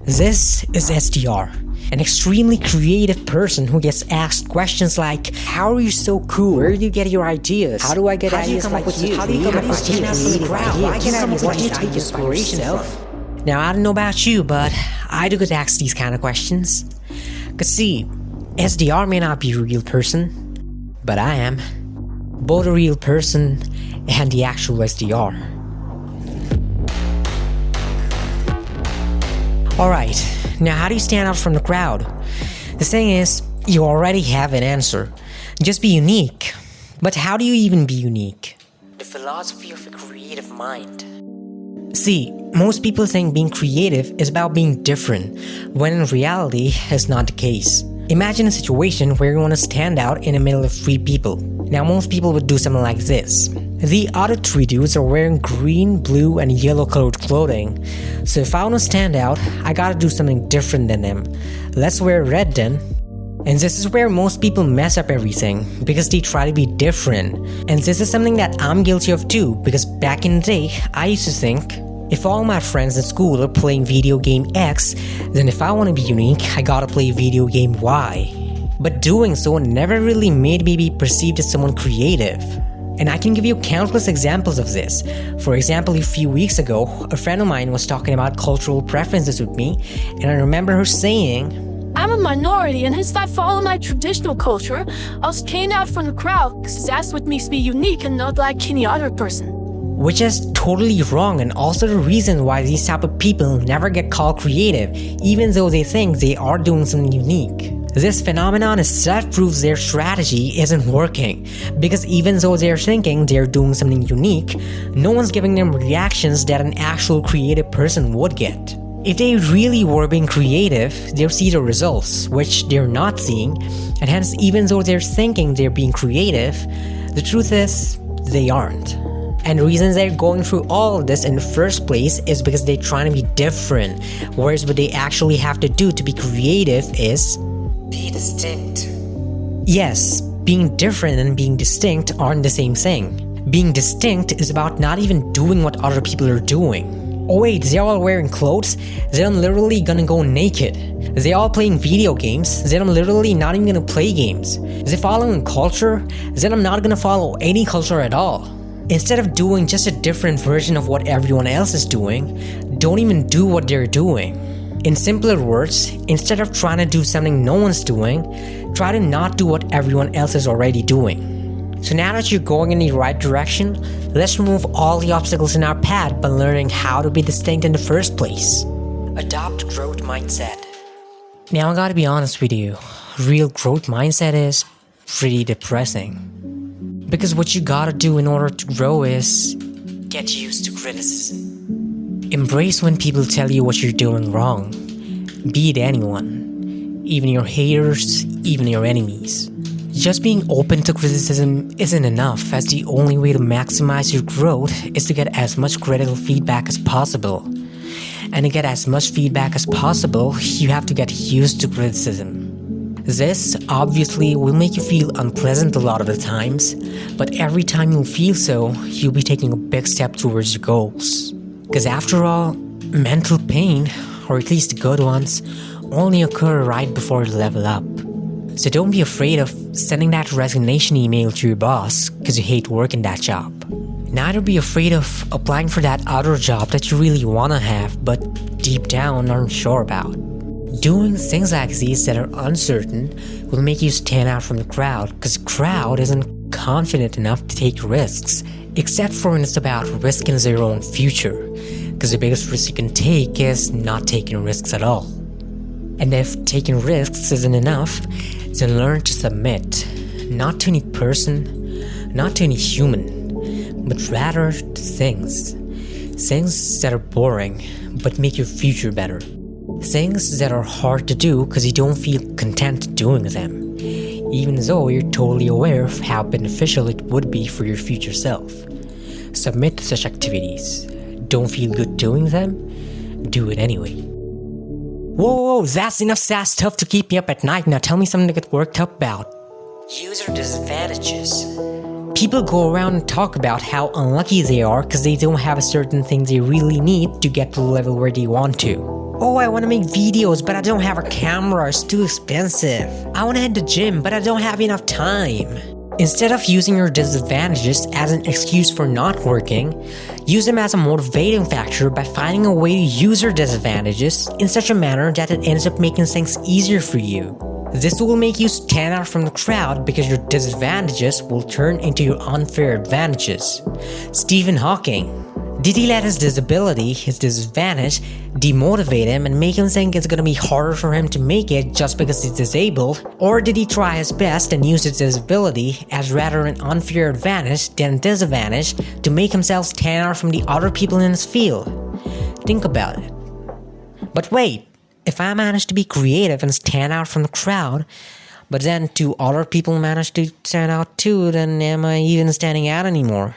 This is SDR, an extremely creative person who gets asked questions like, how are you so cool? Where do you get your ideas? How do I get ideas like you? How do you come up with creative ideas? Why can I come up with these ideas by yourself? Now, I don't know about you, but I do get asked these kind of questions. Cause see, SDR may not be a real person, but I am. Both a real person and the actual SDR. Alright, now how do you stand out from the crowd? The thing is, you already have an answer. Just be unique. But how do you even be unique? The philosophy of a creative mind. See, most people think being creative is about being different, when in reality, it's not the case. Imagine a situation where you want to stand out in the middle of 3 people. Now, most people would do something like this. The other 3 dudes are wearing green, blue, and yellow colored clothing. So if I want to stand out, I gotta do something different than them. Let's wear red then. And this is where most people mess up everything, because they try to be different. And this is something that I'm guilty of too, because back in the day, I used to think, if all my friends in school are playing video game X, then if I want to be unique, I gotta play video game Y. But doing so never really made me be perceived as someone creative. And I can give you countless examples of this. For example, a few weeks ago, a friend of mine was talking about cultural preferences with me, and I remember her saying, I'm a minority, and hence I follow my traditional culture. I'll stand out from the crowd, because that's what makes me unique and not like any other person. Which is totally wrong, and also the reason why these type of people never get called creative, even though they think they are doing something unique. This phenomenon itself proves their strategy isn't working, because even though they're thinking they're doing something unique, no one's giving them reactions that an actual creative person would get. If they really were being creative, they'll see the results, which they're not seeing, and hence even though they're thinking they're being creative, the truth is, they aren't. And the reason they're going through all of this in the first place is because they're trying to be different, whereas what they actually have to do to be creative is be distinct. Yes, being different and being distinct aren't the same thing. Being distinct is about not even doing what other people are doing. Oh wait, they're all wearing clothes? Then I'm literally gonna go naked. They're all playing video games? Then I'm literally not even gonna play games. They're following culture? Then I'm not gonna follow any culture at all. Instead of doing just a different version of what everyone else is doing, don't even do what they're doing. In simpler words, instead of trying to do something no one's doing, try to not do what everyone else is already doing. So now that you're going in the right direction, let's remove all the obstacles in our path by learning how to be distinct in the first place. Adopt growth mindset. Now I gotta be honest with you, real growth mindset is pretty depressing. Because what you gotta do in order to grow is get used to criticism. Embrace when people tell you what you're doing wrong. Be it anyone, even your haters, even your enemies. Just being open to criticism isn't enough, as the only way to maximize your growth is to get as much critical feedback as possible. And to get as much feedback as possible, you have to get used to criticism. This, obviously, will make you feel unpleasant a lot of the times, but every time you feel so, you'll be taking a big step towards your goals. Because after all, mental pain, or at least the good ones, only occur right before you level up. So don't be afraid of sending that resignation email to your boss because you hate working that job. Neither be afraid of applying for that other job that you really want to have, but deep down aren't sure about. Doing things like these that are uncertain will make you stand out from the crowd, because the crowd isn't confident enough to take risks, except for when it's about risking their own future, because the biggest risk you can take is not taking risks at all. And if taking risks isn't enough, then learn to submit, not to any person, not to any human, but rather to things. Things that are boring, but make your future better. Things that are hard to do because you don't feel content doing them, even though you're totally aware of how beneficial it would be for your future self. Submit to such activities. Don't feel good doing them? Do it anyway. Whoa, that's enough sad stuff to keep me up at night. Now tell me something to get worked up about. User disadvantages. People go around and talk about how unlucky they are because they don't have a certain thing they really need to get to the level where they want to. Oh, I want to make videos, but I don't have a camera, it's too expensive. I want to hit the gym, but I don't have enough time. Instead of using your disadvantages as an excuse for not working, use them as a motivating factor by finding a way to use your disadvantages in such a manner that it ends up making things easier for you. This will make you stand out from the crowd because your disadvantages will turn into your unfair advantages. Stephen Hawking. Did he let his disability, his disadvantage, demotivate him and make him think it's gonna be harder for him to make it just because he's disabled? Or did he try his best and use his disability as rather an unfair advantage than a disadvantage to make himself stand out from the other people in his field? Think about it. But wait, if I manage to be creative and stand out from the crowd, but then two other people manage to stand out too, then am I even standing out anymore?